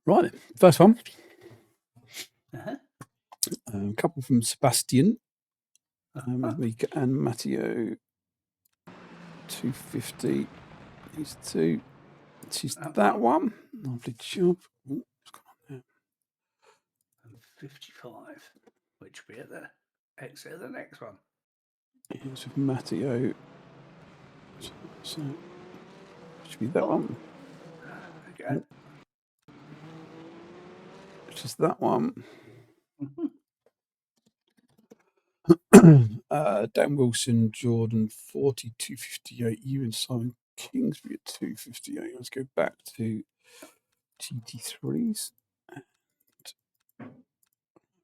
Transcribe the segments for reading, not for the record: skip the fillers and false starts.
Right, first one. Uh-huh. A couple from Sebastian, with Mika and Matteo. 250. These two. This is that one. Lovely job. Ooh, what's going on there? And 55, which will be at the exit of the next one. Here's with Matteo. So should be that one. Okay. Which is that one. Dan Wilson, Jordan 40, 258. You and Simon Kingsbury at 258. Let's go back to GT3s.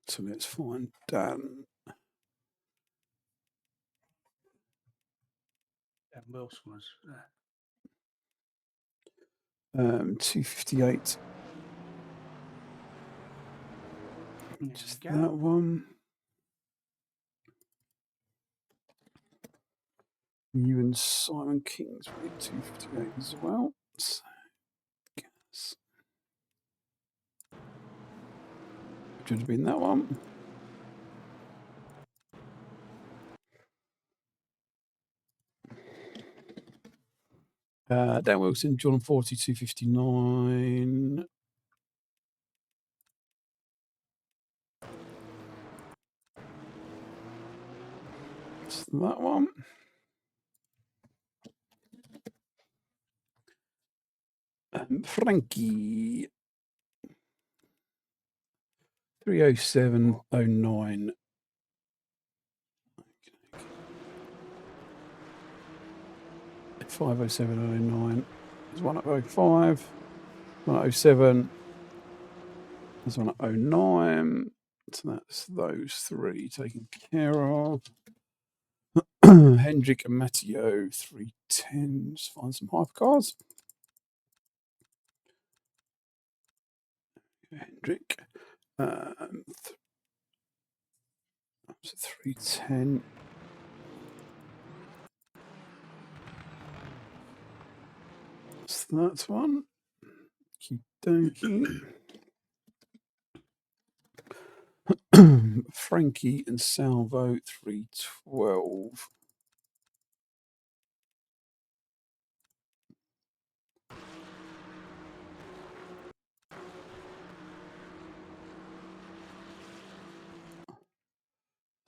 So let's find Dan. Dan Wilson was 258. Just that one. You and Simon Kingsbury at 258 as well. So, guess. Should have been that one. Dan Wilson, Jordan 40, 259. It's that one. Frankie 30709. 50709. There's one at 05. One at 07. There's one at 09. So that's those three taken care of. Hendrick and Matteo 310. Just find some hypercars. Hendrick. So 310. So that's one. Keep dokie. Frankie and Salvo 312.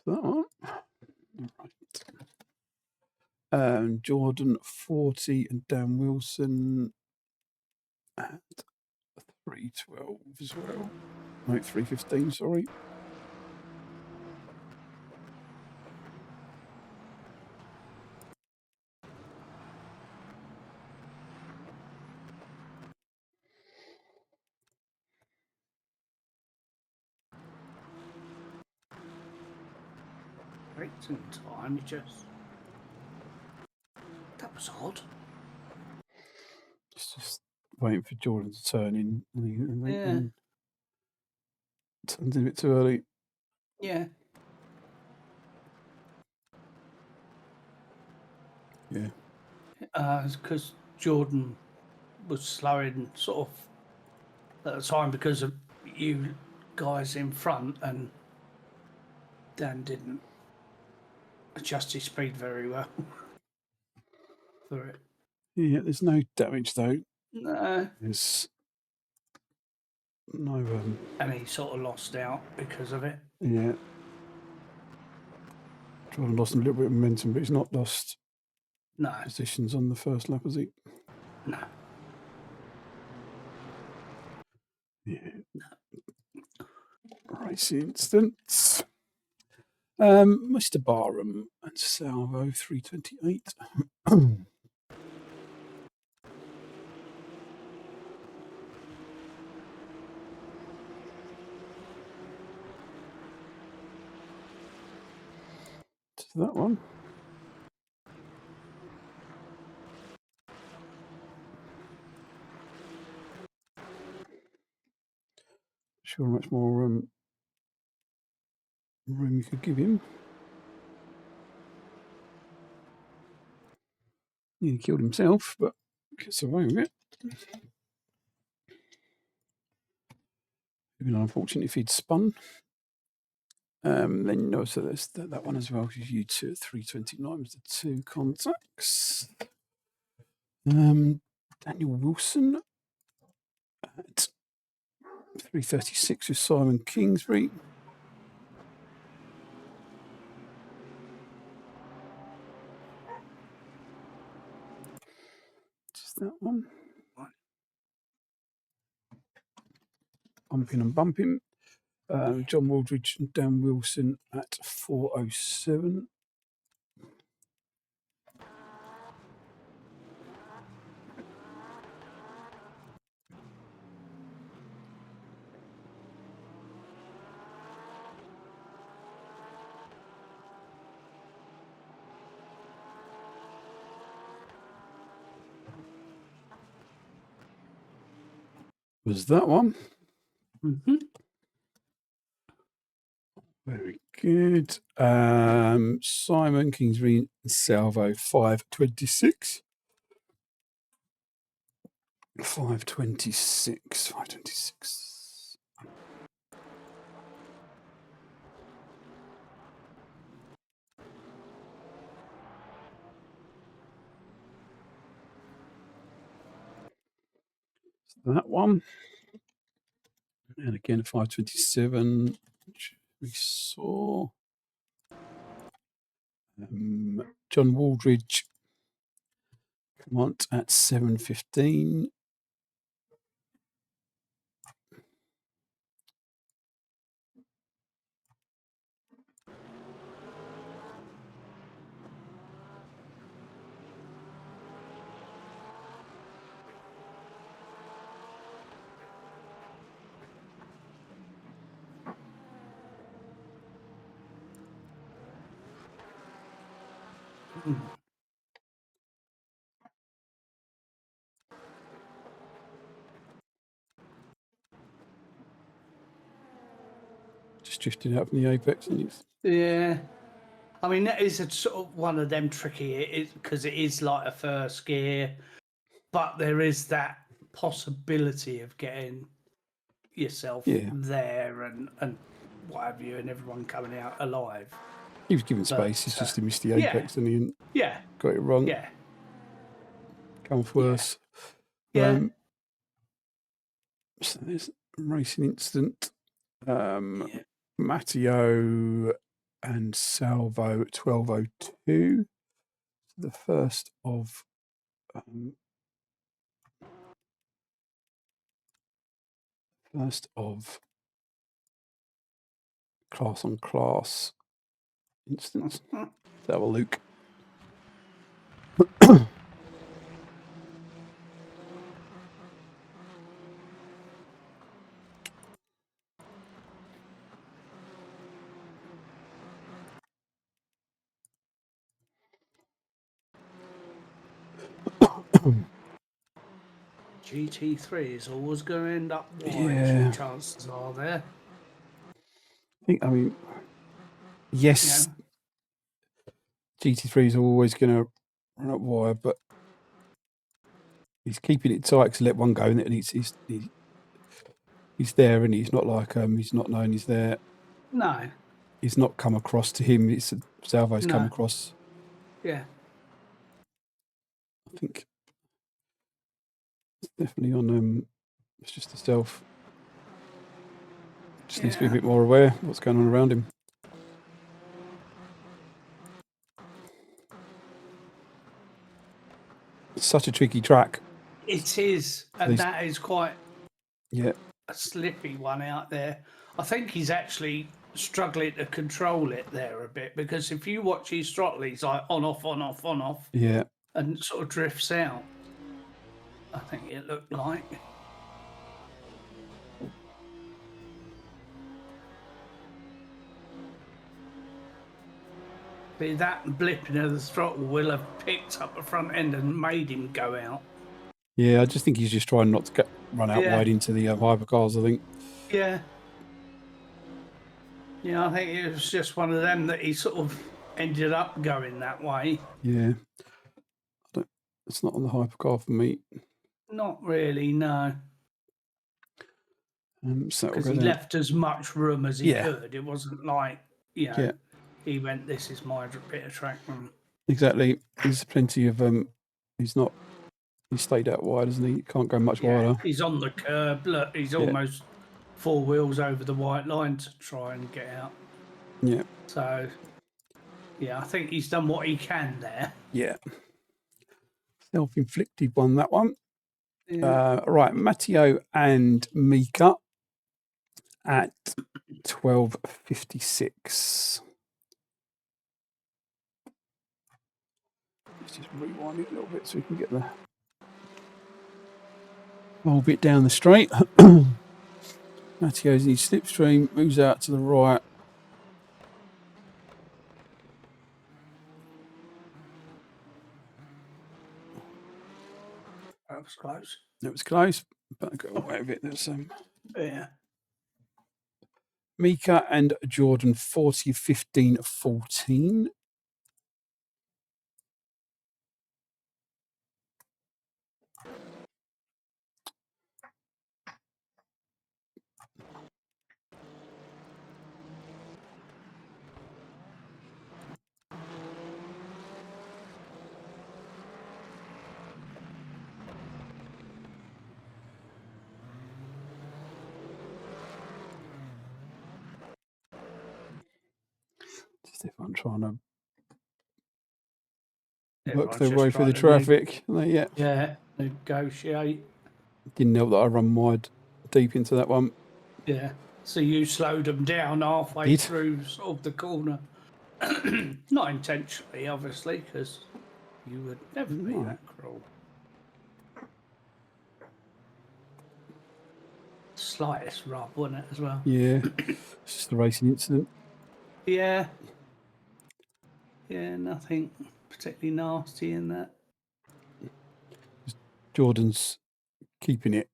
That one. Right. Jordan 40 and Dan Wilson at 312 as well. No, 315, sorry. Breaks in time, you just. That was odd. It's just waiting for Jordan to turn in. And turns in a bit too early. Yeah. Yeah. Because Jordan was slowing sort of at the time because of you guys in front, and Dan didn't adjust his speed very well for it. Yeah, there's no damage though. No. There's no. And he sort of lost out because of it. Yeah. Jordan lost a little bit of momentum, but he's not lost positions on the first lap, has he? No. Yeah. Race instance. Mr. Barham and Salvo 328. That one. Sure, much more room you could give him. He killed himself, but gets away with it. unfortunately, if he'd spun. Then no, so there's that one as well. Because you two at 329 was the two contacts. Daniel Wilson at 336 with Simon Kingsbury. Just that one. Bumping and bumping. John Waldridge and Dan Wilson at 407. Was that one? Mm-hmm. Very good. Simon Kingsbury and Salvo 526. 526. That one. And again, 527, which we saw. John Waldridge, Clement at 715. Just drifted out from the apex. And it's, Yeah. I mean, that is a sort of one of them tricky, because it is like a first gear, but there is that possibility of getting yourself there and what have you, and everyone coming out alive. he was given space. He's just missed the apex and he got it wrong. Yeah. Come off worse. Yeah. So there's a racing incident. Matteo and Salvo at 1202. The first of class on class instance. That will Luke. GT3 is always going to end up wide. Yeah. Chances are there. I mean, yes, GT3 is always going to run up wide, but he's keeping it tight because let one go, and he's there, and he's not like he's not known he's there. No, he's not come across to him. It's Salvo's come across. Yeah, I think it's definitely on. It's just the stealth. Just needs to be a bit more aware of what's going on around him. It's such a tricky track. It is, and that is quite a slippy one out there. I think he's actually struggling to control it there a bit, because if you watch his throttle, he's like on, off, on, off, on, off. Yeah. And sort of drifts out. I think it looked like. But that blipping of the throttle will have picked up the front end and made him go out. Yeah, I just think he's just trying not to run out wide into the hypercars, I think. Yeah. Yeah, I think it was just one of them that he sort of ended up going that way. Yeah. It's not on the hypercar for me. Not really, no. So because he left as much room as he could. It wasn't like, you know, he went, this is my bit of track. Exactly. There's plenty of he's stayed out wide, isn't he? Can't go much wider. He's on the curb. Look, he's almost 4 wheels over the white line to try and get out. Yeah. So, yeah, I think he's done what he can there. Yeah. Self-inflicted one, that one. Yeah. Right, Matteo and Mika at 12.56. Let's just rewind it a little bit so we can get the whole bit down the straight. Matteo's in his slipstream, moves out to the right. That was close. That was close, but I got away with it. There's Yeah. Mika and Jordan 40, 15, 14. Just everyone trying to work their way through the traffic. Yeah, negotiate. Didn't help that I run wide deep into that one. Yeah. So you slowed them down halfway through sort of the corner. Not intentionally, obviously, because you would never be that cruel. Slightest rub, wasn't it, as well? Yeah. It's just a racing incident. Yeah. Yeah, nothing particularly nasty in that. Jordan's keeping it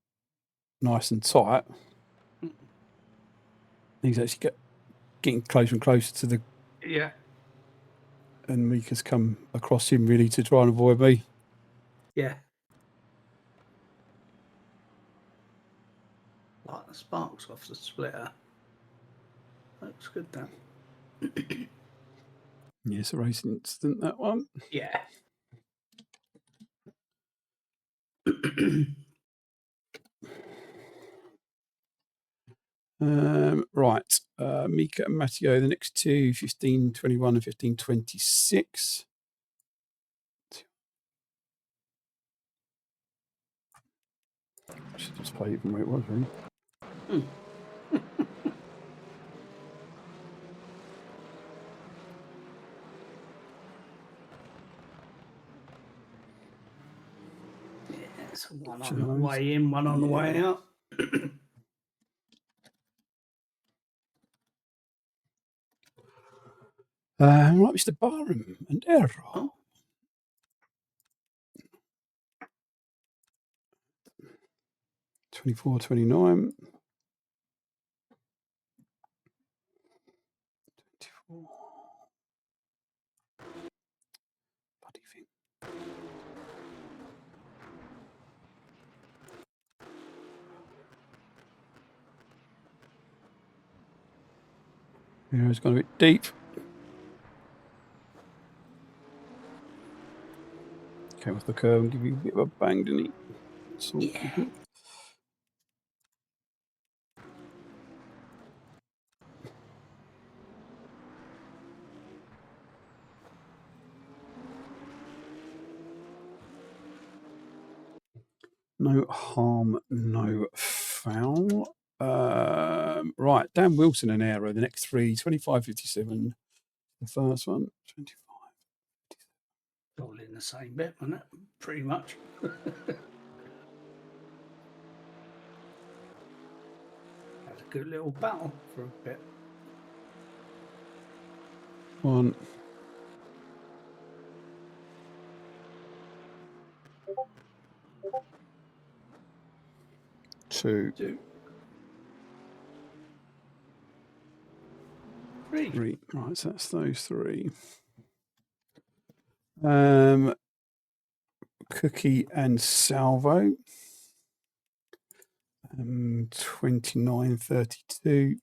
nice and tight. He's actually getting closer and closer to the... Yeah. And Mika's come across him really to try and avoid me. Yeah. Like the sparks off the splitter. Looks good, that. Yes, a racing incident, that one. Yeah. Right. Mika and Matteo, the next two, 15.21 and 15.26. I should just play it from where it was, really. It's one on the way in, one on the way out. Right, Mr. Barham and Errol. 24, 29. 24. Bloody thing. Yeah, it's gone a bit deep. Came off the curve and give you a bit of a bang, didn't he? Yeah. No harm, no foul. Right, Dan Wilson and Arrow, the next three, 25.57. The first one, 25. All in the same bit, wasn't it? Pretty much. Had a good little battle for a bit. 1, 2, 3. Right, so that's those three. Cookie and Salvo. 29.32.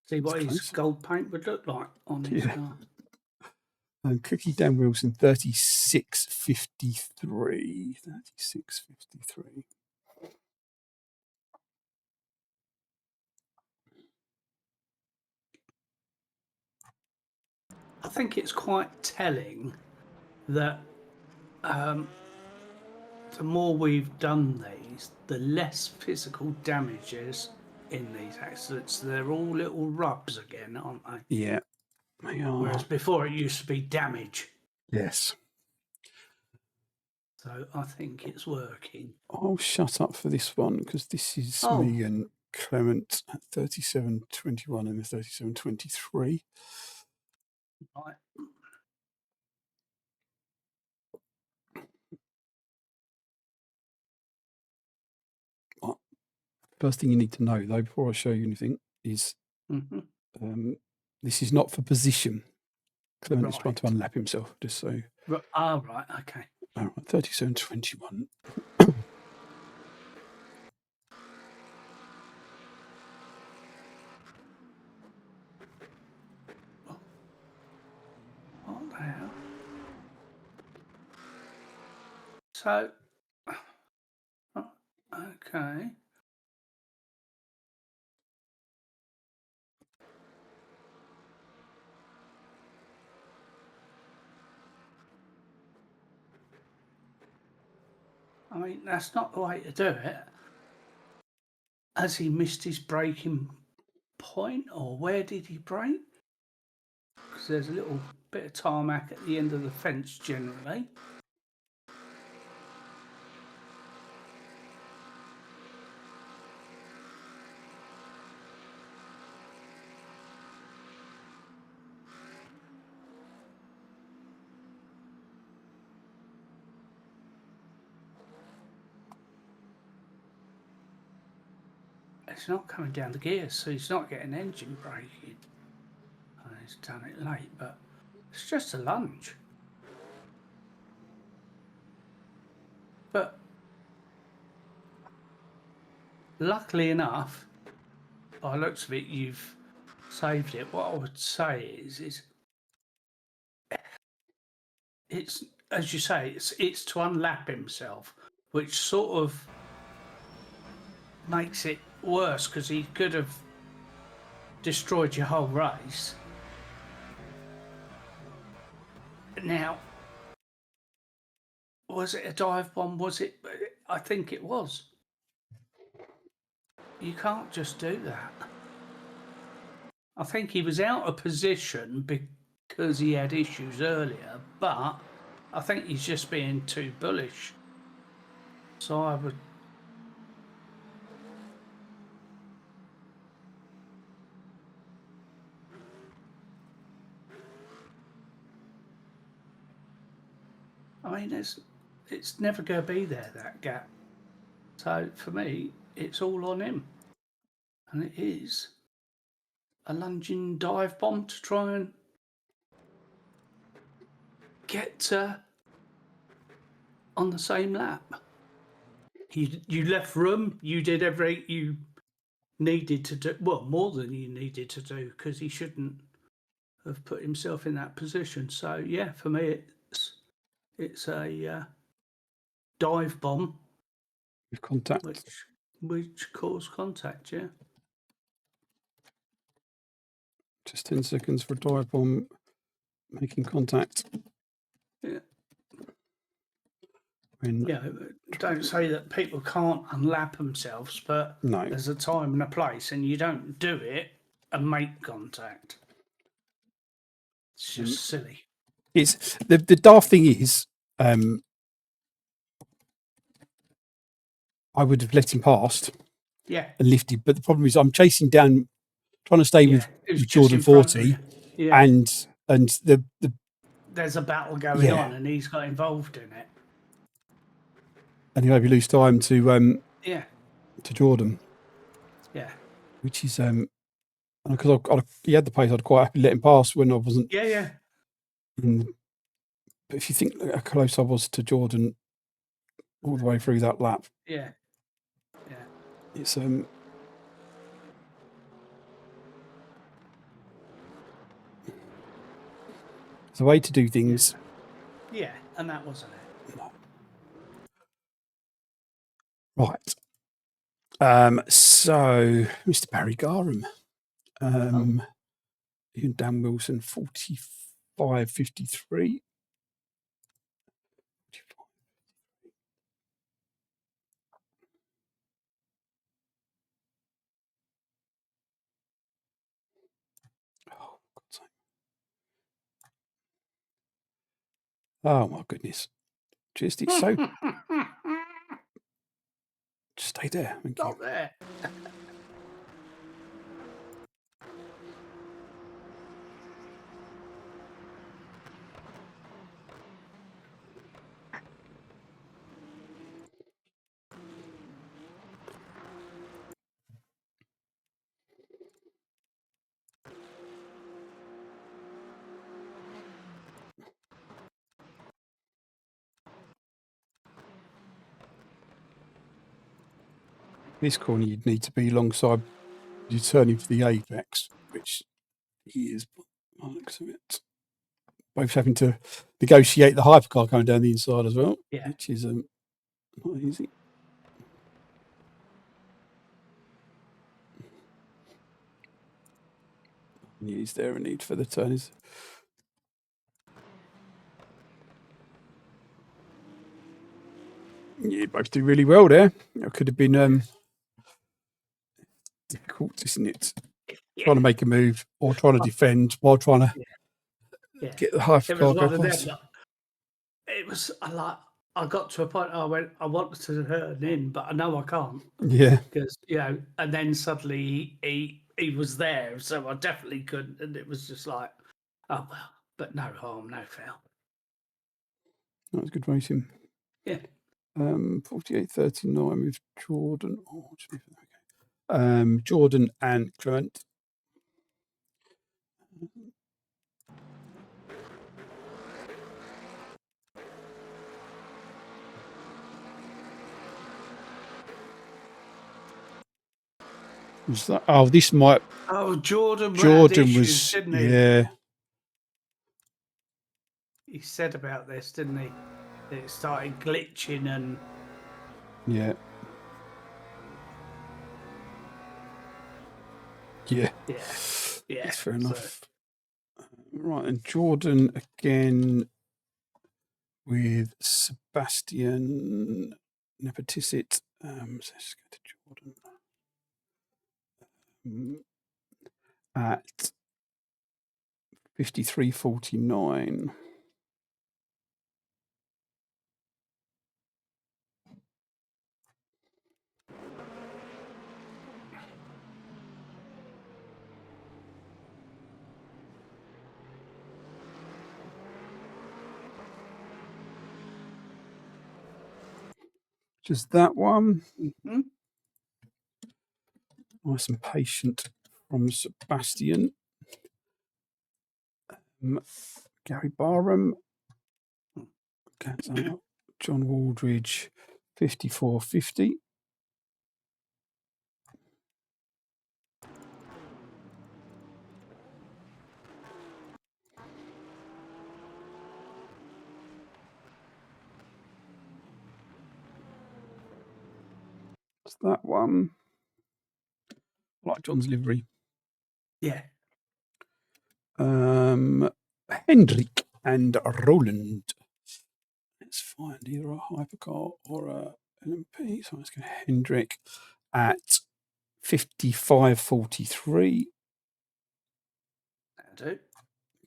See what It's his close. gold paint would look like on his Yeah. car. And Cookie Dan Wilson, 36.53. 36.53. I think it's quite telling that the more we've done these, the less physical damages in these accidents. They're all little rubs again, aren't they? Yeah, they are. Whereas before it used to be damage. Yes. So I think it's working. I'll shut up for this one because this is me and Clement at 37.21 and 37.23. Right. First thing you need to know, though, before I show you anything, is this is not for position. Clement is trying to unlap himself, just so. Right, okay. All right, 37.21. What the hell? So, okay. I mean, that's not the way to do it. Has he missed his braking point, or where did he brake? Because there's a little bit of tarmac at the end of the fence generally. It's not coming down the gears, so he's not getting engine braking. Oh, he's done it late, but it's just a lunge. But luckily enough, by the looks of it, you've saved it. What I would say is it's, as you say, it's to unlap himself, which sort of makes it worse because he could have destroyed your whole race. Now, was it a dive bomb? Was it? I think it was. You can't just do that. I think he was out of position because he had issues earlier, but I think he's just being too bullish. So I would. I mean, it's never going to be there, that gap. So for me, it's all on him. And it is a lunging dive bomb to try and get on the same lap. You left room, you did everything you needed to do, well, more than you needed to do, because he shouldn't have put himself in that position. So yeah, for me, it's a dive bomb With contact. Which caused contact, yeah. Just 10 seconds for a dive bomb making contact. Yeah. When Don't say that people can't unlap themselves, but no, there's a time and a place, and you don't do it and make contact. It's just silly. it's the daft thing is, I would have let him past, Yeah, and lifted. But the problem is, I'm chasing down, trying to stay yeah. with It was just Jordan in front of 40, you. Yeah, and the there's a battle going Yeah. on, and he's got involved in it. and you maybe lose time to Yeah. Jordan, Yeah. which is because he had the pace, I'd quite happily let him pass when I wasn't. Yeah. Yeah. But if you think how close I was to Jordan all the way through that lap, Yeah. Yeah. it's a way to do things. Yeah, and that wasn't it. Right. So Mr. Barry Garham, Ian Dan Wilson, 45.53. Oh, God's sake. Oh my goodness. Just it's so just stay there. Thank you. Not there. This corner you'd need to be alongside you're turning for the apex, which he is by the looks of it. Both having to negotiate the hypercar coming down the inside as well, Yeah. which is not easy. Is there a need for the turners? Yeah, you both do really well there. It could have been difficult, isn't it? Yeah. Trying to make a move or trying to defend while trying to get the hypercar go past. It was I got to a point I went, I wanted to turn in, but I know I can't. Yeah. Because, and then suddenly he was there, so I definitely couldn't. And it was just like, oh, well, but no harm, no foul. That was good racing. Yeah. 48.39 with Jordan. Oh, okay. Jordan and Clement. Was that? Oh, this might. Oh, Jordan Jordan issues, was. didn't he? Yeah. He said about this, didn't he? That it started glitching and. Yeah. Yeah. Yeah. Yeah. That's fair enough. Right, and Jordan again with Sebastian Nepoticit. So let's go to Jordan. At 53.49. Just that one. Mm-hmm. Nice and patient from Sebastian. Gary Barham. John Waldridge, 54.50. That's that one. I like John's livery. Yeah. Hendrik and Roland. Let's find either a hypercar or a LMP. So let's go Hendrik at 55.43.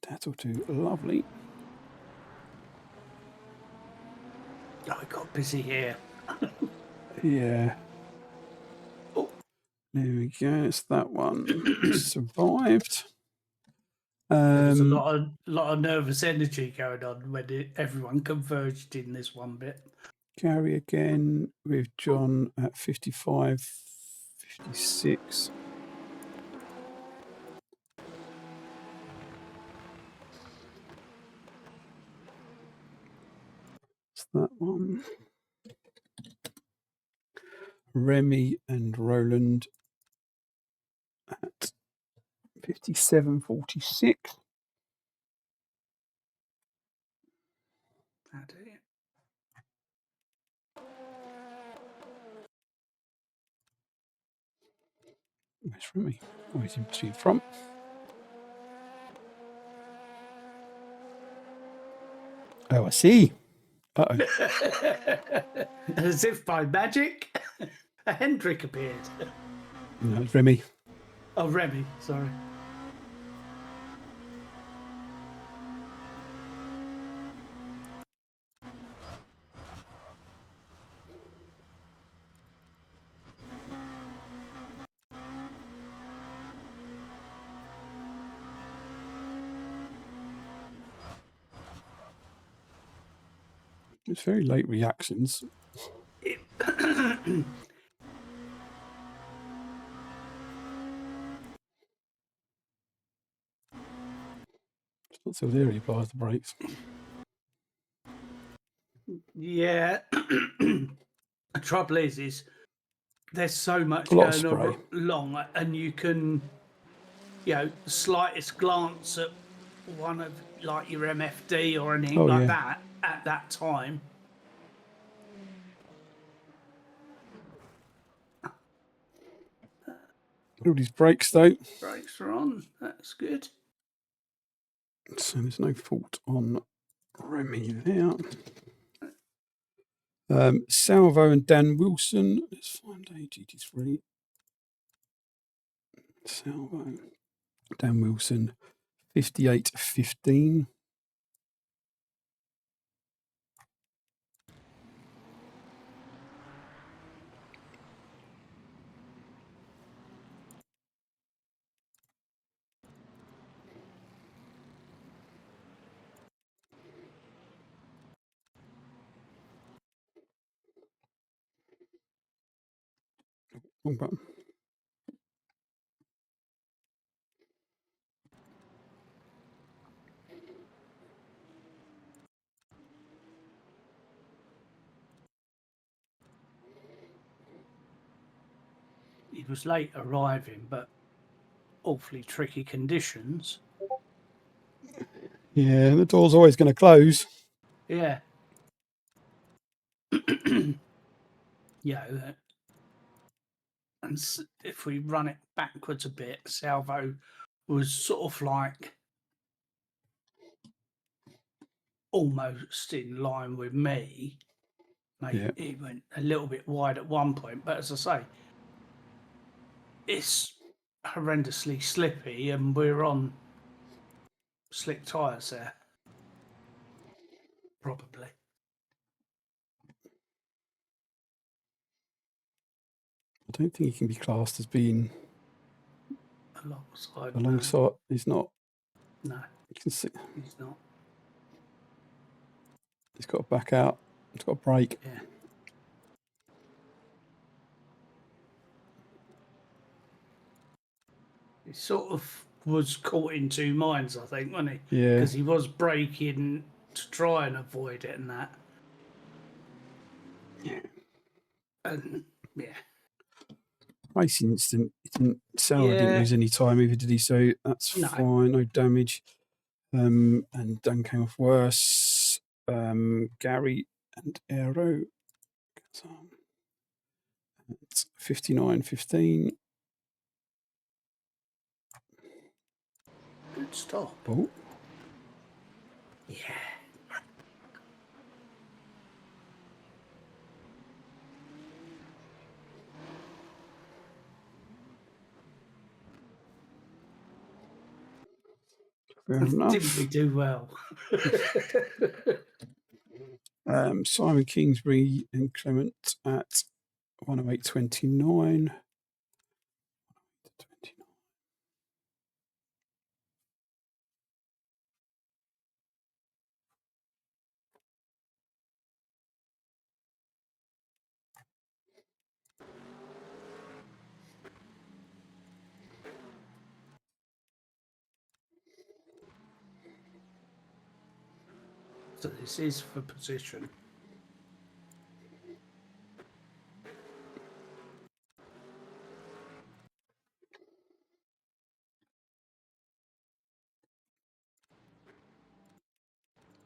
That'll do. Lovely. Oh, it got busy here. Yeah. Oh. There we go. It's that one. Survived. There was a lot of nervous energy going on when everyone converged in this one bit. Gary again with John at 55, 56. That's that one. Remy and Roland at 57, 46. That's it. Where's Remy? Oh, he's in between front. Oh, I see. Uh-oh. As if by magic, a Hendrick appeared. No, it's Remy. Oh, Remy, sorry. It's very late reactions. It's not so there he applies the brakes. Yeah. The trouble is there's so much A lot of going spray. along, and you can, the slightest glance at one of like your MFD or anything Oh, like yeah. that at that time. All these brakes though. Brakes are on. That's good. So there's no fault on Remy there. Salvo and Dan Wilson. Let's find AGT3. Salvo. Dan Wilson. 58-15. Wrong button. He was late arriving, but awfully tricky conditions. Yeah, the door's always going to close. Yeah. And if we run it backwards a bit, Salvo was sort of like almost in line with me. Yeah. He went a little bit wide at one point, but as I say, it's horrendously slippy, and we're on slick tyres there. Probably. I don't think he can be classed as being alongside. He's not. No, You can see he's not. he's got to back out. He's got to brake. Yeah. He sort of was caught in two minds, I think, wasn't he? Yeah. Because he was braking to try and avoid it and that. Yeah. And yeah. Racing incident. Sauer didn't lose any time either, did he? So that's fine. No damage. And Dan came off worse. Gary and Aero. It's 59-15. Good stop. Oh. Yeah. Fair enough. Didn't we do well? Simon Kingsbury and Clement at 108.29. So this is for position.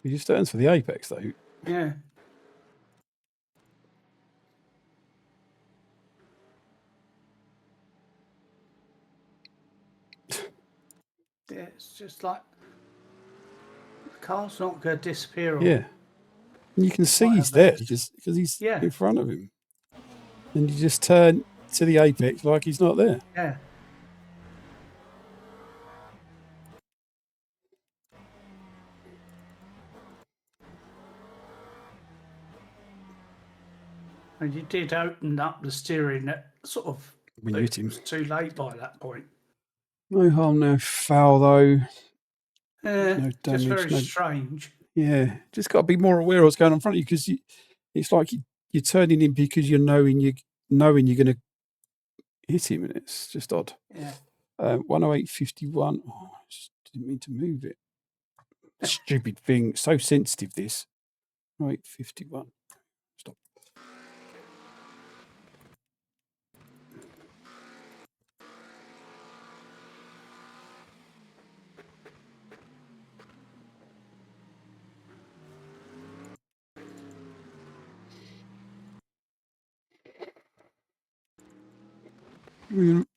He just turns for the apex, though. Yeah. Yeah, it's just like the car's not going to disappear. Yeah. And you can see he's there because he's in front of him. And you just turn to the apex like he's not there. Yeah. And you did open up the steering at sort of When you hit him. too late by that point. No harm, no foul, though. No damage. Just very strange. Yeah, just got to be more aware of what's going on in front of you because it's like you're turning in because you're knowing you're going to hit him, and it's just odd. Yeah. 108.51. Oh, I just didn't mean to move it. Stupid thing. So sensitive, this. 108.51. Stop.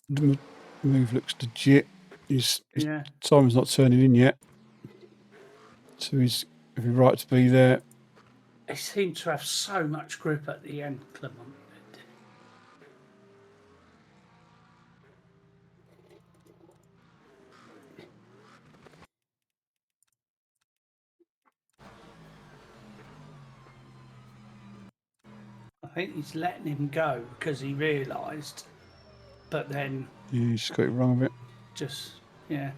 The move looks legit. Simon's not turning in yet, so he's every right to be there. He seemed to have so much grip at the end, Clement. I think he's letting him go because he realised, but then he's got it wrong a bit. Yeah.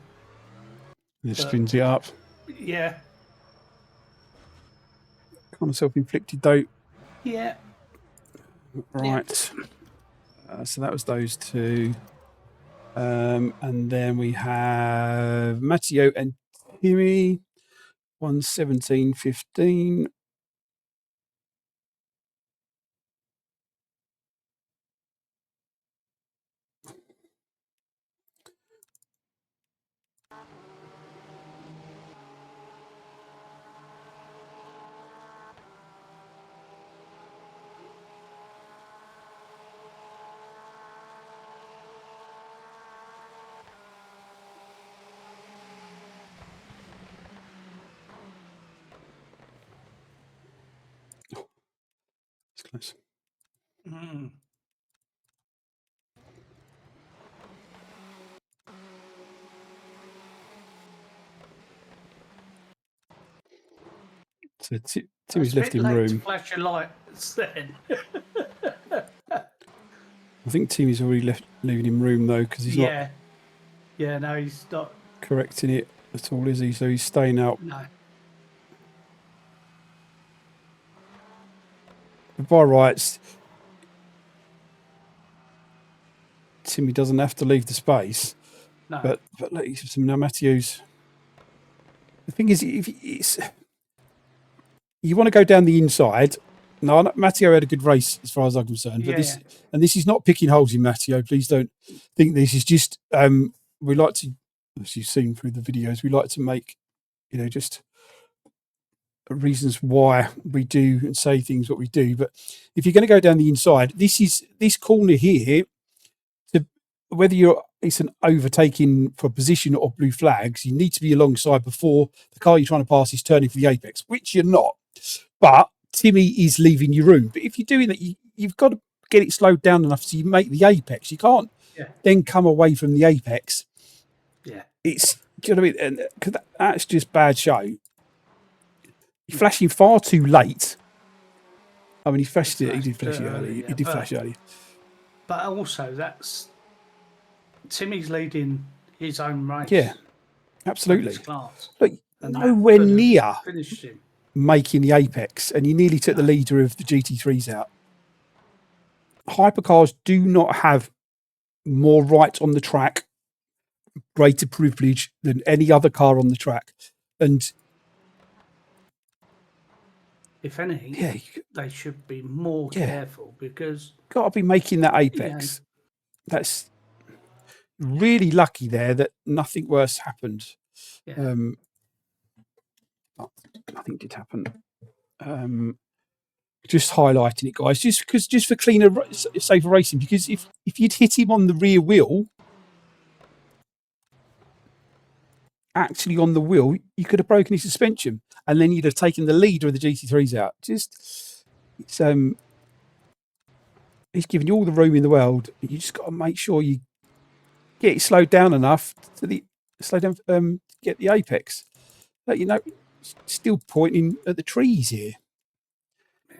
He spins it up. Yeah. Kind of self-inflicted, though. Yeah. Right. Yeah. So that was those two. And then we have Matteo and Timmy, 117.15. It's close. So Timmy's left him room. Flash your lights then. I think Timmy's already leaving him room though because he's not. Yeah, no, he's not correcting it at all, is he? So he's staying out. No. But by rights, Timmy doesn't have to leave the space. No. But look, now Matthews. The thing is, if you want to go down the inside. No, Matteo had a good race as far as I'm concerned. But this is not picking holes in Matteo. Please don't think this is just. We like to, as you've seen through the videos, we like to make, just reasons why we do and say things what we do. But if you're going to go down the inside, this corner here. Whether it's an overtaking for position or blue flags, you need to be alongside before the car you're trying to pass is turning for the apex, which you're not. But Timmy is leaving your room. But if you're doing that, you've got to get it slowed down enough so you make the apex. You can't then come away from the apex. Yeah. It's, do you know what I mean? Because that's just bad show. You're flashing far too late. I mean, he flashed it. He did flash it early. He did flash early. But also, Timmy's leading his own race. Yeah, absolutely. Class. Look, nowhere near making the apex, and you nearly took the leader of the GT3s out. Hypercars do not have more rights on the track, greater privilege than any other car on the track. And if anything, Yeah, they should be more Yeah. careful because got to be making that apex. That's really lucky there that nothing worse happened. yeah, Nothing did happen. Just highlighting it, guys, just for cleaner, safer racing. Because if you'd hit him on the rear wheel, actually on the wheel, you could have broken his suspension, and then you'd have taken the leader of the GT3s out. It's he's giving you all the room in the world. You just got to make sure you get it slowed down enough to get the apex. But still pointing at the trees here.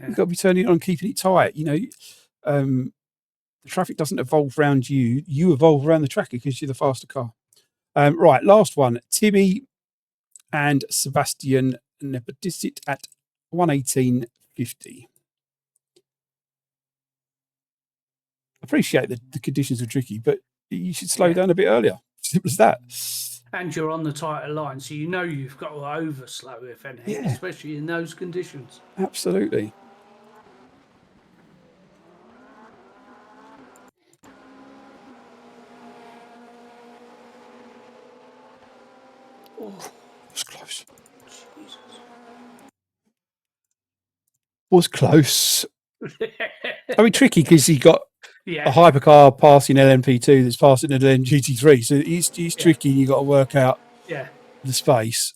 You've got to be turning it on, keeping it tight. The traffic doesn't evolve around you. You evolve around the track because you're the faster car. Right, last one. Timmy and Sebastian Nepodicit at 118.50. Appreciate that the conditions are tricky, but you should slow down a bit earlier. Simple as that. And you're on the tighter line, so you've got to overslow, if anything, especially in those conditions. Absolutely. Oh, was close. Jesus. Was close. I mean, tricky because he got a hypercar passing LMP2 that's passing an LMGT3, so it's tricky. You got to work out the space.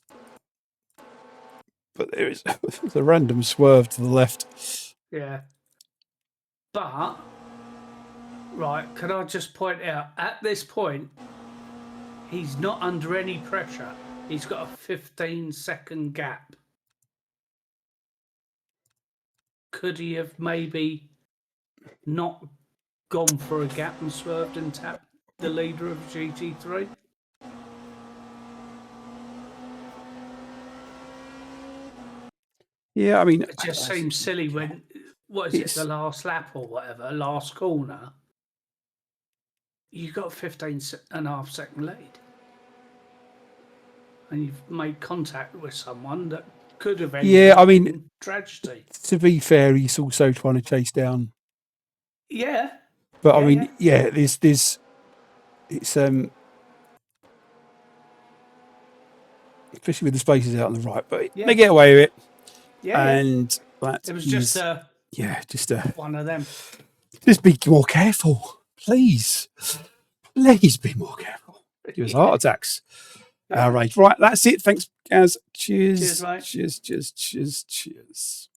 But there is a random swerve to the left. Yeah. But right, can I just point out at this point, he's not under any pressure. He's got a 15-second gap. Could he have maybe not gone for a gap and swerved and tapped the leader of GT3? Yeah, I mean, it just seems silly when the last lap or whatever, last corner, you got a 15.5 second lead, and you've made contact with someone that could have ended in tragedy. To be fair, he's also trying to chase down. Yeah. But I mean, there's it's especially with the spaces out on the right, but they get away with it. And that it was just one of them. Just be more careful, please. Please be more careful. Give us heart attacks. Right, that's it. Thanks, guys. Cheers. Cheers, mate. Cheers.